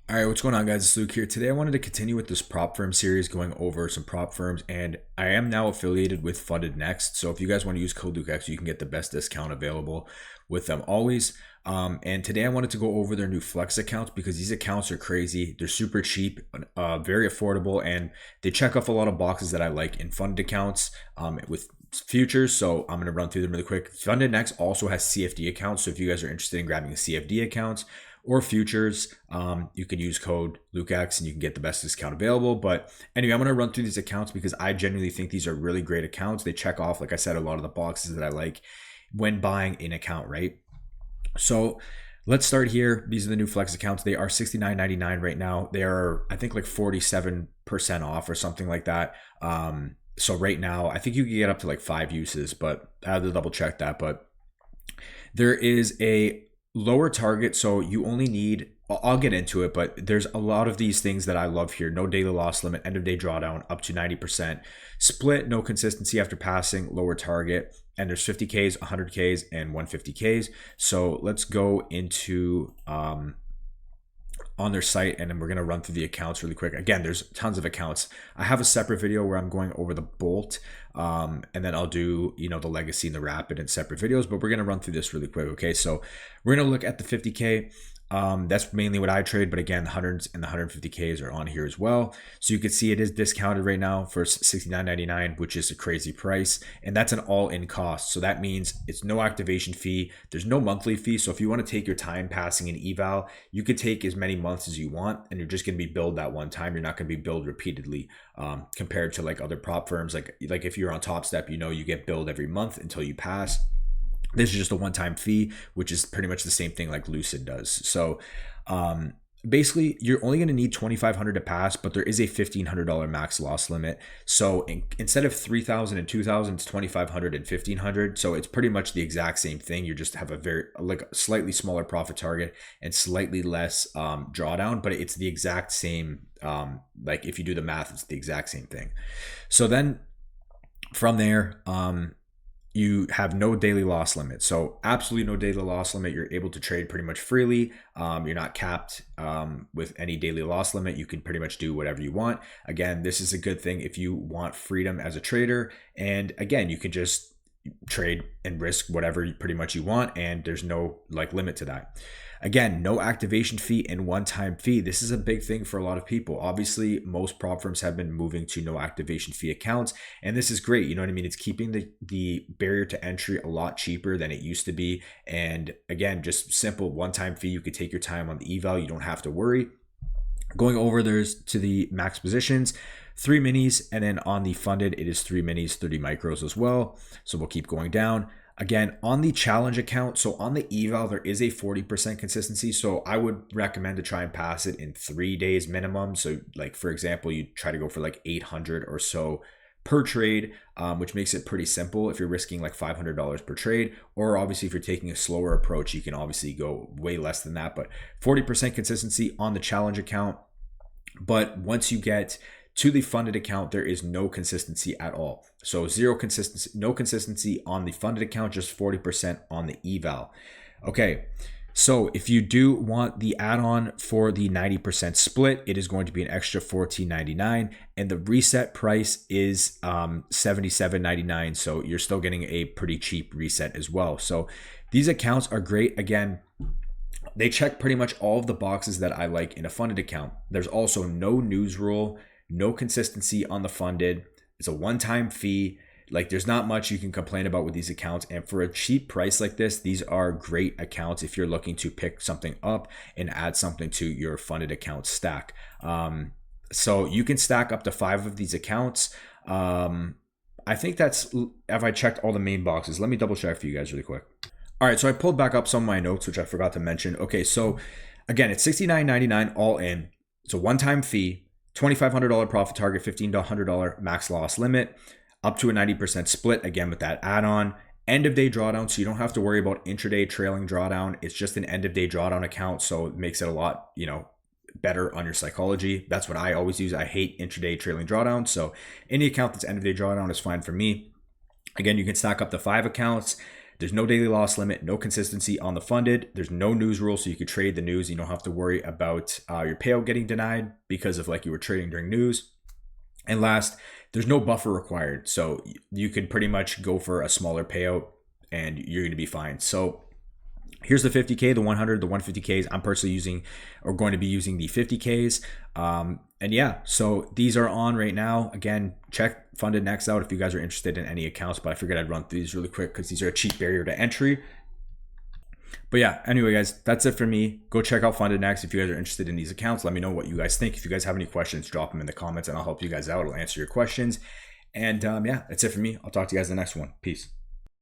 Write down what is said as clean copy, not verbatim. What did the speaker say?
All right, what's going on, guys? It's Luke here. Today, I wanted to continue with this prop firm series, going over some prop firms, and I am now affiliated with FundedNext. So if you guys want to use code LukeX, you can get the best discount available with them always. And today, I wanted to go over their new Flex accounts because these accounts are crazy. They're super cheap, very affordable, and they check off a lot of boxes that I like in funded accounts with futures. So I'm going to run through them really quick. FundedNext also has CFD accounts. So if you guys are interested in grabbing a CFD account or futures, you can use code LukeX and you can get the best discount available. But anyway, I'm going to run through these accounts because I genuinely think these are really great accounts. They check off, like I said, a lot of the boxes that I like when buying an account, right? So let's start here. These are the new Flex accounts. They are $69.99 right now. They are, I think, like 47% off or something like that. So right now, I think you can get up to like 5 uses, but I have to double check that. But there is a lower target, so you only need, I'll get into it, but there's a lot of these things that I love here. No daily loss limit, end of day drawdown up to 90%, split, no consistency after passing, lower target, and there's 50Ks, 100Ks, and 150Ks. So let's go into on their site, and then we're going to run through the accounts really quick. Again, there's tons of accounts. I have a separate video where I'm going over the Bolt, and then I'll do, the Legacy and the Rapid in separate videos, but we're going to run through this really quick. Okay, so we're going to look at the 50K. That's mainly what I trade, but again, the hundreds and the 150Ks are on here as well. So you can see it is discounted right now for $69.99, which is a crazy price, and that's an all-in cost. So that means it's no activation fee. There's no monthly fee. So if you want to take your time passing an eval, you could take as many months as you want, and you're just going to be billed that one time. You're not going to be billed repeatedly, compared to like other prop firms. Like if you're on Top Step, you get billed every month until you pass. This is just a one-time fee, which is pretty much the same thing like Lucid does. So basically, you're only going to need $2,500 to pass, but there is a $1,500 max loss limit. So instead of $3,000 and $2,000, it's $2,500 and $1,500. So it's pretty much the exact same thing. You just have a slightly smaller profit target and slightly less drawdown, but it's the exact same. Like if you do the math, it's the exact same thing. So then from there, you have no daily loss limit. So absolutely no daily loss limit. You're able to trade pretty much freely. You're not capped with any daily loss limit. You can pretty much do whatever you want. Again, this is a good thing if you want freedom as a trader. And again, you can just trade and risk whatever pretty much you want, and there's no limit to that. Again, no activation fee and one-time fee. This is a big thing for a lot of people. Obviously, most prop firms have been moving to no activation fee accounts, and this is great. You know what I mean? It's keeping the barrier to entry a lot cheaper than it used to be. And again, just simple one-time fee. You could take your time on the eval. You don't have to worry. Going over, there's to the max positions, 3 minis, and then on the funded, it is 3 minis, 30 micros as well. So we'll keep going down. Again, on the challenge account, so on the eval, there is a 40% consistency. So I would recommend to try and pass it in 3 days minimum. So like, for example, you try to go for like 800 or so per trade, which makes it pretty simple if you're risking like $500 per trade. Or obviously if you're taking a slower approach, you can obviously go way less than that, but 40% consistency on the challenge account. But once you get to the funded account, there is no consistency at all. So zero consistency, no consistency on the funded account, just 40% on the eval. Okay, so if you do want the add-on for the 90% split, it is going to be an extra $14.99, and the reset price is $77.99. So you're still getting a pretty cheap reset as well. So these accounts are great. Again, they check pretty much all of the boxes that I like in a funded account. There's also no news rule, no consistency on the funded. It's a one-time fee. Like, there's not much you can complain about with these accounts. And for a cheap price like this, these are great accounts if you're looking to pick something up and add something to your funded account stack. So you can stack up to 5 of these accounts. I think that's, if I checked all the main boxes. Let me double check for you guys really quick. All right, so I pulled back up some of my notes, which I forgot to mention. Okay, so again, it's $69.99 all in. It's a one-time fee, $2,500 profit target, $1,500 max loss limit, up to a 90% split, again with that add-on. End of day drawdown, so you don't have to worry about intraday trailing drawdown. It's just an end of day drawdown account, so it makes it a lot, better on your psychology. That's what I always use. I hate intraday trailing drawdown, so any account that's end of day drawdown is fine for me. Again, you can stack up to 5 accounts. There's no daily loss limit, no consistency on the funded. There's no news rule, so you could trade the news. You don't have to worry about your payout getting denied because of like you were trading during news. And last, there's no buffer required. So you could pretty much go for a smaller payout and you're going to be fine. So here's the 50K, the 100, the 150Ks. I'm personally using or going to be using the 50Ks. And yeah, so these are on right now. Again, check FundedNext out if you guys are interested in any accounts, but I figured I'd run through these really quick because these are a cheap barrier to entry. But yeah, anyway, guys, that's it for me. Go check out FundedNext if you guys are interested in these accounts. Let me know what you guys think. If you guys have any questions, drop them in the comments and I'll help you guys out. I'll answer your questions. And yeah, that's it for me. I'll talk to you guys in the next one. Peace.